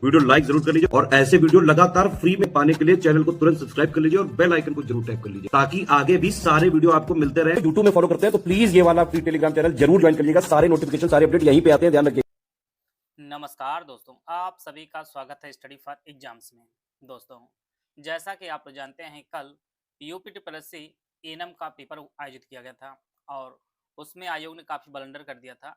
Video like जरूर कर लीजिए और ऐसे वीडियो लगातार फ्री में पाने के लिए चैनल को तुरंत सब्सक्राइब कर लीजिए और बेल आइकन को जरूर टैप कर लीजिए ताकि आगे भी सारे वीडियो आपको मिलते रहे। यूट्यूब में फॉलो करते हैं तो प्लीज ये वाला फ्री टेलीग्राम चैनल जरूर ज्वाइन कर लीजिएगा। सारे नोटिफिकेशन सारे अपडेट यहीं पे आते हैं, ध्यान रखिए। नमस्कार दोस्तों, आप सभी का स्वागत है स्टडी फॉर एग्जाम्स में। दोस्तों, जैसा कि आप जानते हैं, कल यूपीटीपीएससी एनएम का पेपर आयोजित किया गया था और उसमें आयोग ने काफ़ी ब्लंडर कर दिया था।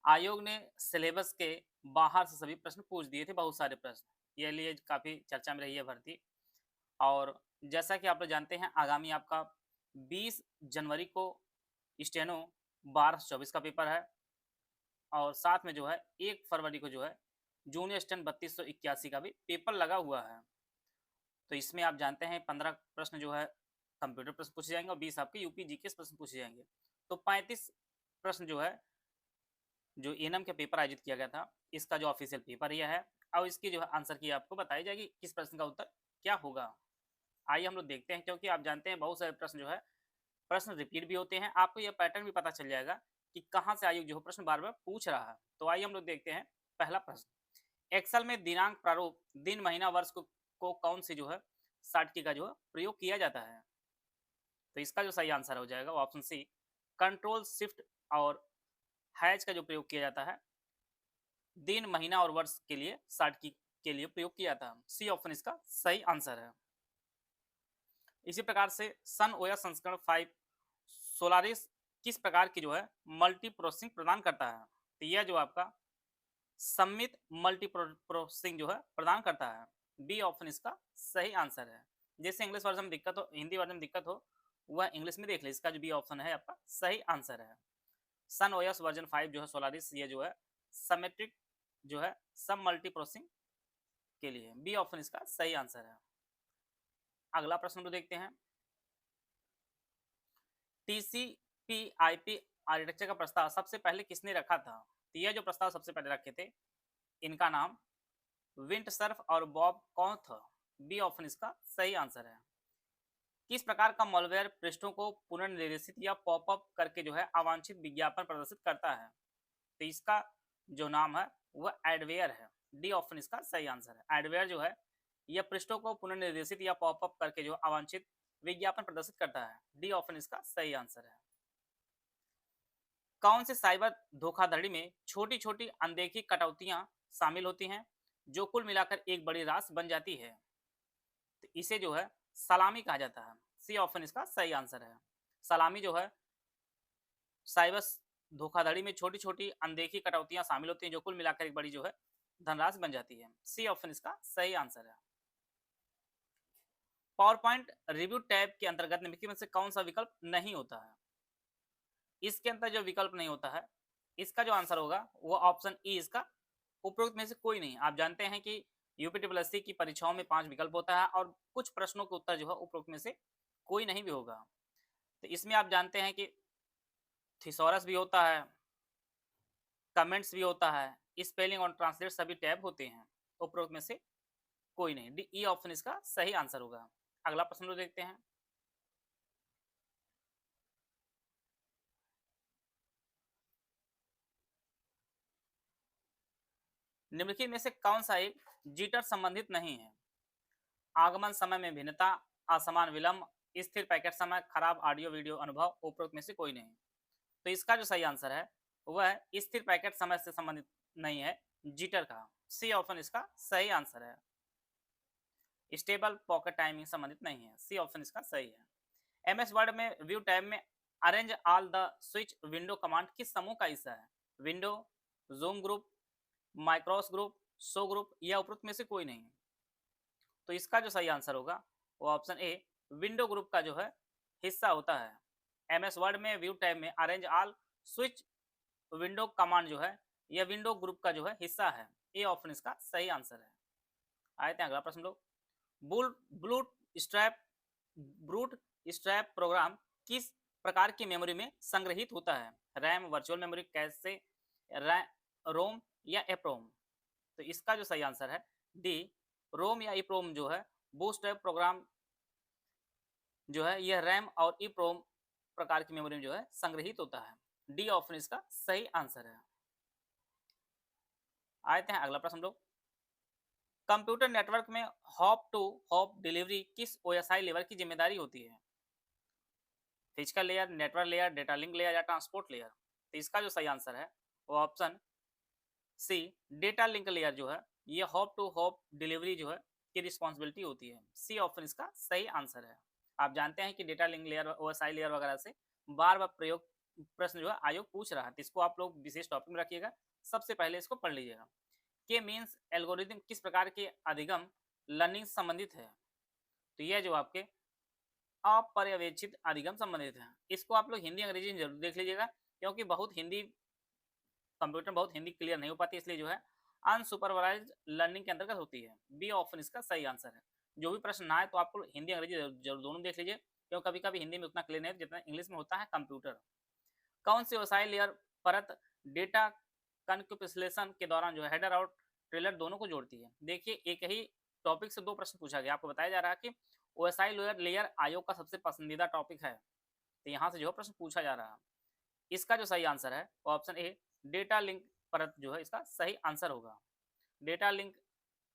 आयोग ने सिलेबस के बाहर से सभी प्रश्न पूछ दिए थे, बहुत सारे प्रश्न। ये लिए काफ़ी चर्चा में रही है भर्ती। और जैसा कि आप लोग जानते हैं, आगामी आपका 20 जनवरी को स्टेनो 1224 का पेपर है और साथ में जो है 1 फरवरी को जो है जूनियर स्टैंड 3281 का भी पेपर लगा हुआ है। तो इसमें आप जानते हैं 15 प्रश्न जो है कंप्यूटर प्रश्न पूछे जाएंगे और 20 आपके यूपी जीके प्रश्न पूछे जाएंगे। तो 35 प्रश्न जो है जो एनएम के पेपर आयोजित किया गया था, इसका जो ऑफिशियल पेपर यह है और इसकी जो है आंसर की आपको बताई जाएगी किस प्रश्न का उत्तर क्या होगा। आइए हम लोग देखते हैं, क्योंकि आप जानते हैं बहुत सारे प्रश्न जो है प्रश्न रिपीट भी होते हैं। आपको यह पैटर्न भी पता चल जाएगा कि कहाँ से आयोग जो है प्रश्न बार बार पूछ रहा है। तो आइए हम लोग देखते हैं पहला प्रश्न। एक्सेल में दिनांक प्रारूप दिन महीना वर्ष को कौन सी जो है साटकी का जो है प्रयोग किया जाता है। तो इसका जो सही आंसर हो जाएगा वो ऑप्शन सी, कंट्रोल शिफ्ट और हैच का जो प्रयोग किया जाता है दिन महीना और वर्ष के लिए साटकी के लिए प्रयोग किया जाता है। सी ऑप्शन इसका सही आंसर है। इसी प्रकार से सन ओएस संस्करण 5 सोलारिस किस प्रकार की जो है मल्टी प्रोसेसिंग प्रदान करता है। तो यह जो आपका सम्मित मल्टी प्रोसेसिंग जो है प्रदान करता है। बी ऑप्शन इसका सही आंसर है। जैसे इंग्लिश वर्जन में दिक्कत हो, हिंदी वर्जन में दिक्कत हो, वह इंग्लिश में देख ले। इसका जो बी ऑप्शन है आपका सही आंसर है। सन ओएस वर्जन 5 जो है सोलारिस, ये जो है समेट्रिक जो है सब मल्टी प्रोसेसिंग के लिए। बी ऑप्शन इसका सही आंसर है। अगला प्रश्न तो देखते हैं। टीसीपी/आईपी आर्किटेक्चर का प्रस्ताव सबसे पहले किसने रखा था। तो यह जो प्रस्ताव सबसे पहले रखे थे, इनका नाम विंटसर्फ और बॉब कॉथ। बी ऑप्शन इसका सही आंसर है। किस प्रकार का मॉलवेयर पृष्ठों को पुनर्निर्देशित या पॉपअप करके जो है अवांछित विज्ञापन प्रदर्शित करता है। तो इसका जो नाम है वह एडवेयर है। डी ऑप्शन इसका सही आंसर है। एडवेयर जो है यह पृष्ठों को पुनर्निर्देशित या पॉपअप करके जो अवांछित विज्ञापन प्रदर्शित करता है। डी ऑप्शन इसका सही आंसर है। कौन से साइबर धोखाधड़ी में छोटी छोटी अनदेखी कटौतियां शामिल होती हैं जो कुल मिलाकर एक बड़ी राशि बन जाती है। तो इसे जो है सलामी कहा जाता है। सी ऑप्शन इसका सही आंसर है। सलामी जो है साइबर धोखाधड़ी में छोटी छोटी अनदेखी कटौतियां शामिल होती हैं जो कुल मिलाकर एक बड़ी जो है धनराशि बन जाती है। सी ऑप्शन इसका सही आंसर है। पावर पॉइंट रिव्यू टैब के अंतर्गत निम्नलिखित में से कौन सा विकल्प नहीं होता है। इसके अंदर जो विकल्प नहीं होता है, इसका जो आंसर होगा वो ऑप्शन ई, इसका उपरोक्त में से कोई नहीं। आप जानते हैं कि यूपीटीपीएससी की परीक्षाओं में 5 विकल्प होता है और कुछ प्रश्नों के उत्तर जो है उपरोक्त में से कोई नहीं भी होगा। तो इसमें आप जानते हैं कि थिसॉरस भी होता है, कमेंट्स भी होता है, स्पेलिंग और ट्रांसलेट सभी टैब होते हैं। उपरोक्त में से कोई नहीं। डी ई ऑप्शन इसका सही आंसर होगा। अगला प्रश्न देखते हैं। निम्नलिखित में से कौन सा एक जीटर संबंधित नहीं है। आगमन समय में भिन्नता, असमान विलंब, स्थिर पैकेट समय, खराब ऑडियो वीडियो अनुभव। उपरोक्त में से कोई नहीं। तो इसका जो सही आंसर है वह स्थिर पैकेट समय से संबंधित नहीं है, जीटर का। सी ऑप्शन इसका सही आंसर है। स्टेबल पॉकेट टाइमिंग संबंधित नहीं है। सी ऑप्शन इसका सही है। एमएस वर्ड में व्यू टैब में arrange all the switch window command किस समूह का हिस्सा है। Window, zoom group, macros group, show group या उपरोक्त में से कोई नहीं। तो इसका जो सही आंसर होगा वो ऑप्शन ए, विंडो ग्रुप का जो है हिस्सा होता है। एमएस वर्ड में व्यू टैब में arrange all switch window command जो है यह विंडो ग्रुप का जो है हिस्सा है। ए ऑप्शन इसका सही आंसर है। आए थे अगला प्रश्न लोग। ब्लूट स्ट्रैप ब्रूट स्ट्रैप प्रोग्राम किस प्रकार की मेमोरी में संग्रहित होता है। रैम, वर्चुअल मेमोरी, कैसे, रोम या एप्रोम। तो इसका जो सही आंसर है डी, रोम या ईप्रोम जो है बूटस्ट्रैप प्रोग्राम जो है यह रैम और ईप्रोम प्रकार की मेमोरी में जो है संग्रहित होता है। डी ऑप्शन इसका सही आंसर है। आते हैं अगला प्रश्न लोग। कंप्यूटर नेटवर्क में हॉप टू हॉप डिलीवरी किस ओएसआई लेयर की जिम्मेदारी होती है? Physical layer, network layer, data link layer या ट्रांसपोर्ट लेयर? तो इसका जो सही आंसर है वो option C data link layer जो है ये हॉप टू हॉप डिलीवरी जो है की रिस्पॉन्सिबिलिटी होती है। सी ऑप्शन इसका सही आंसर है। आप जानते हैं कि data link layer, OSI layer वगैरह से बार बार प्रयोग प्रश्न जो है आयोग पूछ रहा है, तो इसको आप लोग विशेष टॉपिक में रखिएगा। सबसे पहले इसको पढ़ लीजिएगा। के मीन्स एल्गोरिथम किस प्रकार के अधिगम लर्निंग से संबंधित है? तो यह जो आपके अपर्यवेक्षित अधिगम संबंधित है। इसको आप लोग हिंदी अंग्रेजी में जरूर देख लीजिएगा, क्योंकि बहुत हिंदी कंप्यूटर बहुत हिंदी क्लियर नहीं हो पाती, इसलिए जो है अनसुपरवाइज्ड लर्निंग के अंतर्गत होती है। बी ऑप्शन इसका सही आंसर है। जो भी प्रश्न ना आए तो आपको हिंदी अंग्रेजी जरूर दोनों देख लीजिए, क्योंकि कभी कभी हिंदी में उतना क्लियर नहीं जितना इंग्लिश में होता है कंप्यूटर। कौन सी व्यवसाय लेयर परत डेटा कनक्यूपिलेशन के दौरान जो है हेडर और ट्रेलर दोनों को जोड़ती है? देखिए, एक ही टॉपिक से दो प्रश्न पूछा गया। आपको बताया जा रहा है कि ओएसआई लेयर आयोग का सबसे पसंदीदा टॉपिक है, तो यहाँ से जो है प्रश्न पूछा जा रहा है। इसका जो सही आंसर है वो ऑप्शन ए डेटा लिंक परत जो है इसका सही आंसर होगा। डेटा लिंक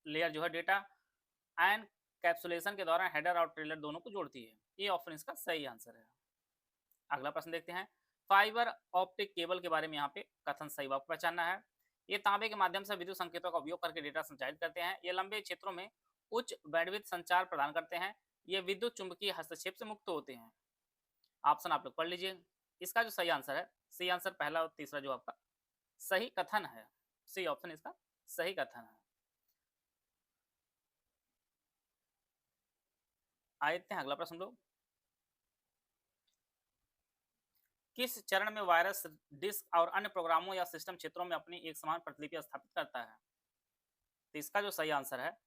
लेयर जो है डेटा एंड कैप्सुलेशन के दौरान हेडर और ट्रेलर दोनों को जोड़ती है। ये ऑप्शन इसका सही आंसर है। अगला प्रश्न देखते हैं। फाइबर ऑप्टिक केबल के बारे में यहाँ पे कथन सही आपको पहचानना है। ये तांबे के माध्यम से विद्युत संकेतों का उपयोग करके डेटा संचारित करते हैं। ये लंबे क्षेत्रों में उच्च बैंडविड्थ संचार प्रदान करते हैं। ये विद्युत चुंबकीय हस्तक्षेप से मुक्त होते हैं। ऑप्शन आप लोग पढ़ लीजिए। इसका जो सही आंसर है, सही आंसर पहला और तीसरा जो आपका सही कथन है। सी ऑप्शन इसका सही कथन है। आते हैं अगला प्रश्न लोग। किस चरण में वायरस डिस्क और अन्य प्रोग्रामों या सिस्टम क्षेत्रों में अपनी एक समान प्रतिलिपि स्थापित करता है? तो इसका जो सही आंसर है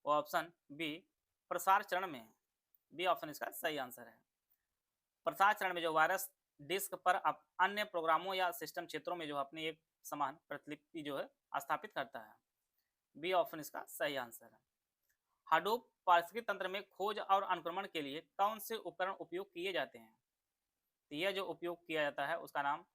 वो ऑप्शन बी प्रसार चरण में। बी ऑप्शन इसका सही आंसर है। प्रसार चरण में जो वायरस डिस्क पर अन्य प्रोग्रामों या सिस्टम क्षेत्रों में जो अपनी एक समान प्रतिलिपि जो है स्थापित करता है। बी ऑप्शन इसका सही आंसर है। हडूप पारिस्थितिकी तंत्र में खोज और अनुक्रमण के लिए कौन से उपकरण उपयोग किए जाते हैं? तो यह जो उपयोग किया जाता है उसका नाम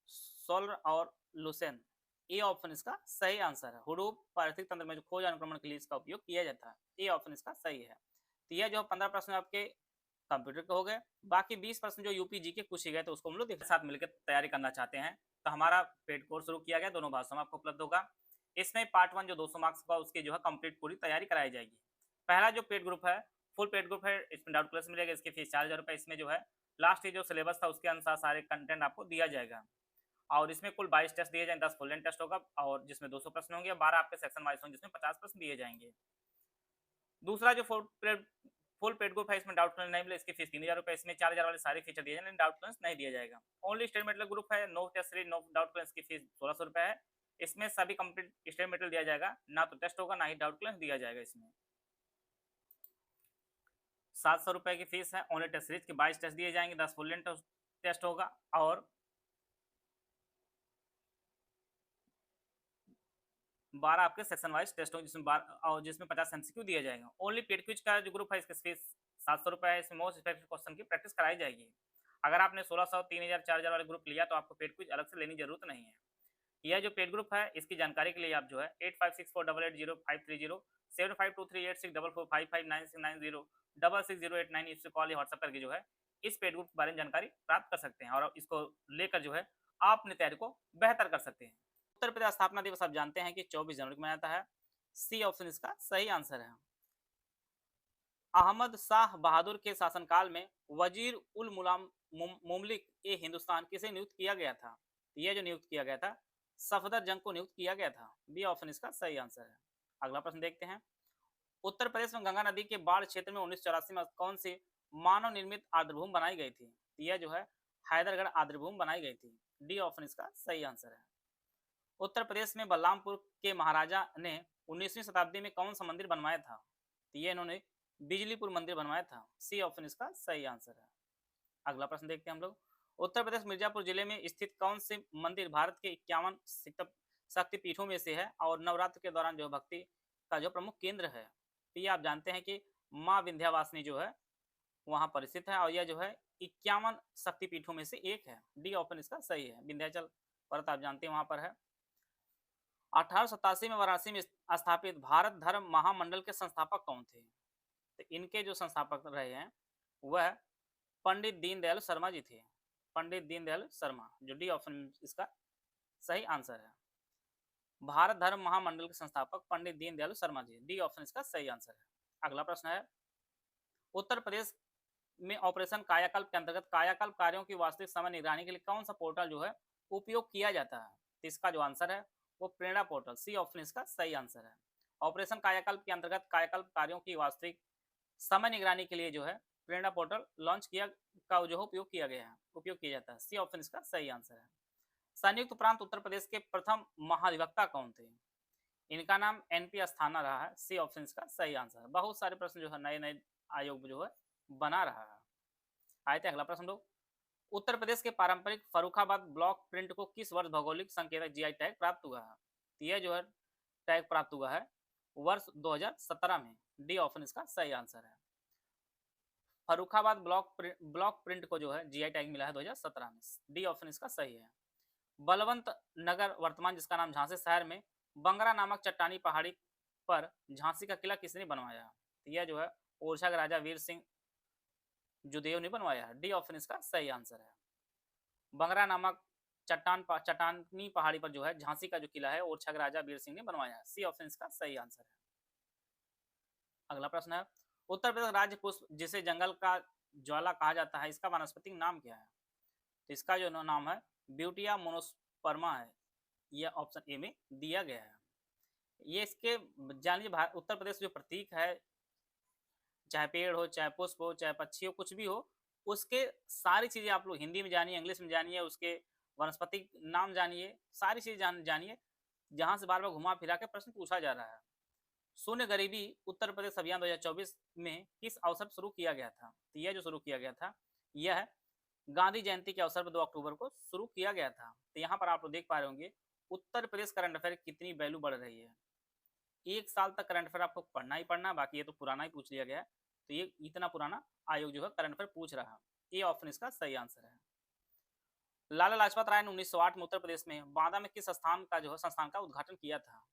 सोल्र और लुसेन। ए ऑप्शन इसका सही आंसर है। हडूप पारिस्थितिकी तंत्र में जो खोज अनुक्रमण के लिए इसका उपयोग किया जाता है। ए ऑप्शन इसका सही है। तो यह जो 15 प्रश्न आपके कंप्यूटर के हो गए। बाकी 20 प्रश्न जो यूपीजी के पूछे गए थे उसको हम लोग एक साथ मिलकर तैयारी करना चाहते हैं, तो हमारा पेड कोर्स शुरू किया गया, दोनों भाषाओं में आपको उपलब्ध होगा। इसमें पार्ट 1 जो 200 मार्क्स का उसकी जो है कंप्लीट पूरी तैयारी कराई जाएगी। पहला जो पेड ग्रुप है, फुल पेड ग्रुप है, इसमें डाउट क्लास मिलेगा। इसकी फीस 4000 रुपये। इसमें जो है लास्ट ये जो सिलेबस था उसके अनुसार सारे कंटेंट आपको दिया जाएगा। और इसमें कुल 22 टेस्ट दिए जाएंगे, 10 फुल लेंथ टेस्ट होगा और जिसमें 200 प्रश्न होंगे, 12 आपके सेक्शन वाइज होंगे जिसमें 50 प्रश्न दिए जाएंगे। दूसरा जो फुल पेड ग्रुप है इसमें डाउट क्लास नहीं मिले। इसकी फीस 3000 रुपये। इसमें 4000 वाले सारे फीचर दिए जाएंगे, डाउट क्लास नहीं दिया जाएगा। ओनली स्टेट मेटल ग्रुप है, no test series no doubt class की फीस 1600 रुपये है। इसमें सभी कंप्लीट स्टेट मेटल दिया जाएगा, ना तो टेस्ट होगा ना ही डाउट क्लास दिया जाएगा। इसमें 700 रुपये की फीस है। ओनली टेस्ट सीरीज के 22 टेस्ट दिए जाएंगे, 10 फुल लेंथ टेस्ट होगा और 12 आपके सेक्शन वाइज टेस्ट होंगे जिसमें 50 एमसीक्यू दिया जाएगा। ओनली पेड क्विज का जो ग्रुप है इसकी फीस 700 रुपये है। इसमें मोस्ट इफेक्टिव क्वेश्चन की प्रैक्टिस कराई जाएगी। अगर आपने 1600, 3000, 4000 वाले ग्रुप लिया तो आपको पेड क्विज अलग से लेने की जरूरत नहीं है। यह जो पेड ग्रुप है इसकी जानकारी के लिए आप जो है 8564880530 75238644559690 660890 इससे कॉल या व्हाट्सएप करके जो है इस पेड ग्रुप के बारे में जानकारी प्राप्त कर सकते हैं और इसको लेकर जो है आप अपनी तैयारी को बेहतर कर सकते हैं। उत्तर प्रदेश स्थापना दिवस आप जानते हैं कि 24 जनवरी को मनाया जाता है। सी ऑप्शन इसका सही आंसर है। अहमद शाह बहादुर के शासनकाल में वजीर उल मुमलिक ए हिंदुस्तान किसे नियुक्त किया गया था? यह जो नियुक्त किया गया था सफदर जंग को नियुक्त किया गया था। बी ऑप्शन इसका सही आंसर है। अगला प्रश्न देखते हैं। उत्तर प्रदेश में गंगा नदी के बाढ़ क्षेत्र में 1984 में कौन सी मानव निर्मित आर्द्रभूमि बनाई गई थी? यह जो है हैदरगढ़ आर्द्रभूमि बनाई गई थी। डी ऑप्शन इसका सही आंसर है। उत्तर प्रदेश में बलरामपुर के महाराजा ने 19वीं शताब्दी में कौन सा मंदिर बनवाया था? तो ये इन्होंने बिजलीपुर मंदिर बनवाया था। सी ऑप्शन इसका सही आंसर है। अगला प्रश्न देखते हैं हम लोग। उत्तर प्रदेश मिर्जापुर जिले में स्थित कौन से मंदिर भारत के 51 शक्तिपीठों में से है और नवरात्र के दौरान जो भक्ति का जो प्रमुख केंद्र है? तो ये आप जानते हैं कि माँ विंध्यावासिनी जो है वहां पर स्थित है और यह जो है 51 शक्तिपीठों में से एक है। डी ऑप्शन इसका सही है। विंध्याचल पर्वत आप जानते हैं वहां पर है। 1887 में वाराणसी में स्थापित भारत धर्म महामंडल के संस्थापक कौन थे? तो इनके जो संस्थापक रहे हैं वह पंडित दीनदयाल शर्मा जी थे। पंडित दीनदयाल शर्मा, जो डी ऑप्शन इसका सही आंसर है। भारत धर्म महामंडल के संस्थापक पंडित दीनदयाल शर्मा जी, डी ऑप्शन इसका सही आंसर है। अगला प्रश्न है, उत्तर प्रदेश में ऑपरेशन कायाकल्प के अंतर्गत कायाकल्प कार्यों की वास्तविक समय निगरानी के लिए कौन सा पोर्टल जो है उपयोग किया जाता है? तो इसका जो आंसर है वो प्रेरणा पोर्टल, सी ऑप्शन इसका सही आंसर है। ऑपरेशन कायाकल्प के अंतर्गत कायाकल्प कार्यों की वास्तविक समय निगरानी के लिए जो है प्रेरणा पोर्टल लॉन्च किया का जो है उपयोग किया गया है, उपयोग किया जाता है। सी ऑप्शन इसका सही आंसर है। संयुक्त प्रांत उत्तर प्रदेश के प्रथम महाधिवक्ता कौन थे? इनका नाम एनपी अस्थाना रहा है। सी ऑप्शन इसका सही आंसर है। बहुत सारे प्रश्न जो है नए नए आयोग जो है बना रहा है। आए थे अगला प्रश्न लोग, उत्तर प्रदेश के पारंपरिक फर्रुखाबाद ब्लॉक प्रिंट को किस वर्ष भौगोलिक संकेतक जीआई टैग प्राप्त हुआ है? तो यह जो है टैग प्राप्त हुआ है वर्ष 2017 में। डी ऑप्शन इसका सही आंसर है। फर्रुखाबाद ब्लॉक प्रिंट को जो है जीआई टैग मिला है 2017 में। डी ऑप्शन इसका सही है। बलवंत नगर वर्तमान जिसका नाम झांसी शहर में बंगरा नामक चट्टानी पहाड़ी पर झांसी का किला किसने बनवाया? तो यह जो है ओरछा के राजा वीर सिंह जुदेव ने बनवाया है। डी ऑप्शन इसका सही आंसर है। बंगरा नामक चट्टानी पहाड़ी पर जो है झांसी का जो किला है ओरछा के राजा वीर सिंह ने बनवाया है। सी ऑप्शन इसका सही आंसर है। अगला प्रश्न है, उत्तर प्रदेश राज्य पुष्प जिसे जंगल का ज्वाला कहा जाता है, इसका वनस्पतिक नाम क्या है? तो इसका जो नाम है ब्यूटिया मोनोस्पर्मा है। यह ऑप्शन ए में दिया गया है। ये इसके जानिए उत्तर प्रदेश जो प्रतीक है, चाहे पेड़ हो, चाहे पुष्प हो, चाहे पक्षी हो, कुछ भी हो, उसके सारी चीजें आप लोग हिंदी में जानिए, इंग्लिश में जानिए, उसके वनस्पतिक नाम जानिए, सारी चीजें जानिए, जहां से बार बार घुमा फिरा के प्रश्न पूछा जा रहा है। शून्य गरीबी उत्तर प्रदेश अभियान 2024 में किस अवसर पर शुरू किया गया था? तो यह जो शुरू किया गया था यह गांधी जयंती के अवसर पर 2 अक्टूबर को शुरू किया गया था। तो यहाँ पर आप लोग देख पा रहे होंगे उत्तर प्रदेश करंट अफेयर कितनी वैल्यू बढ़ रही है। एक साल तक करंट अफेयर आपको पढ़ना ही पढ़ना, बाकी ये तो पुराना ही पूछ लिया गया है। तो ये इतना पुराना आयोग जो है करंट अफेयर पूछ रहा है। ये ऑप्शन इसका सही आंसर है। लाला लाजपत राय ने 1908 में उत्तर प्रदेश में बांदा में किस संस्थान का उद्घाटन किया था?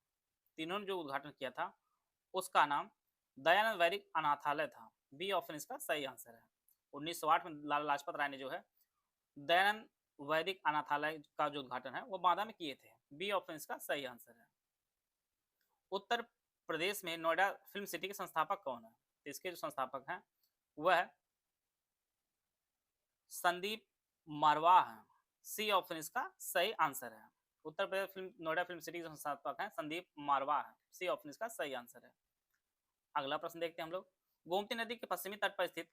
इन्होंने जो उद्घाटन किया था उसका नाम दयानंद वैदिक अनाथालय था। बी ऑप्शन इसका सही आंसर है। 1908 में लाला लाजपत राय ने जो है दयानंद वैदिक अनाथालय का जो उद्घाटन है वो बांदा में किए थे। बी ऑप्शन इसका सही आंसर है। उत्तर प्रदेश में नोएडा फिल्म सिटी के संस्थापक कौन है? तो इसके जो संस्थापक हैं वह संदीप मारवाह है। सी ऑप्शन इसका सही आंसर है। उत्तर प्रदेश नोएडा फिल्म सिटी के संस्थापक हैं संदीप मारवाह है। सी ऑप्शन इसका सही आंसर है। अगला प्रश्न देखते हैं हम लोग, गोमती नदी के पश्चिमी तट पर स्थित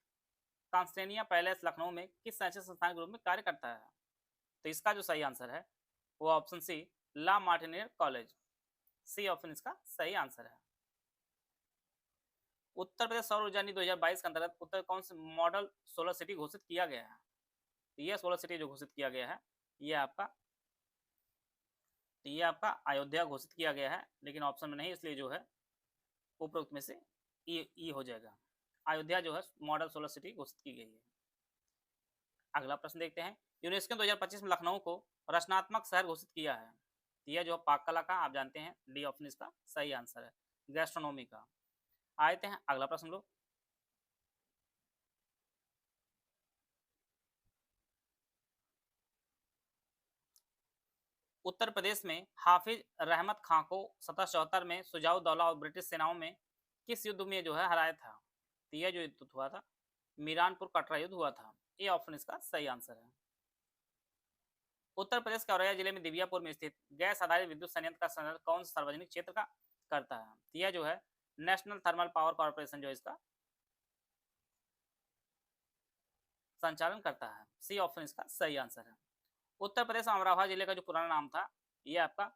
कांस्टेनिया पैलेस लखनऊ में किस शैक्षिक संस्थान के रूप में कार्य करता है? तो इसका जो सही आंसर है वो ऑप्शन सी ला मार्टिनियर कॉलेज। सी ऑप्शन इसका सही आंसर है। उत्तर प्रदेश सौर ऊर्जा नीति 2022 के अंतर्गत उत्तर कौन से मॉडल सोलर सिटी घोषित किया गया है? तो यह सोलर सिटी जो घोषित किया गया है ये आपका अयोध्या घोषित किया गया है, लेकिन ऑप्शन में नहीं, इसलिए जो है उपरोक्त में से ई हो जाएगा। अयोध्या जो है मॉडल सोलर सिटी घोषित की गई है। अगला प्रश्न देखते हैं, यूनेस्को 2025 में लखनऊ को रचनात्मक शहर घोषित किया है। यह जो पाक कला का आप जानते हैं, डी ऑप्शन इसका सही आंसर है। गैस्ट्रोनॉमी का। आते हैं अगला प्रश्न लोग, उत्तर प्रदेश में हाफिज रहमत खां को 1774 में सुजाउद्दौला और ब्रिटिश सेनाओं में किस युद्ध में जो है हराया था? तो यह जो युद्ध हुआ था मीरानपुर कटरा युद्ध हुआ था। ये ऑप्शन इसका सही आंसर है। उत्तर प्रदेश के औरैया जिले में दिव्यापुर में स्थित गैस आधारित विद्युत संयंत्र का संचालन कौन सा सार्वजनिक क्षेत्र का करता है? यह जो है नेशनल थर्मल पावर कॉर्पोरेशन जो इसका संचालन करता है। सी ऑप्शन इसका सही आंसर है। उत्तर प्रदेश अमरोहा जिले का जो पुराना नाम था यह आपका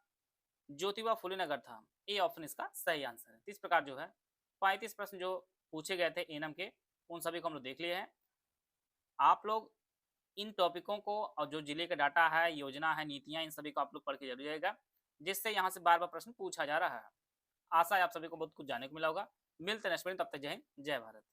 ज्योतिबा फुले नगर था। ये ऑप्शन इसका सही आंसर है। इस प्रकार जो है 35 प्रश्न जो पूछे गए थे एनएम के, उन सभी को हम लोग देख लिए हैं। आप लोग इन टॉपिकों को और जो जिले का डाटा है, योजना है, नीतियां, इन सभी को आप लोग पढ़ के जरूर जाएगा, जिससे यहाँ से बार बार प्रश्न पूछा जा रहा है। आशा है आप सभी को बहुत कुछ जानने को मिला होगा। मिलते हैं नेक्स्ट वीडियो, तब तक जय हिंद, जय भारत।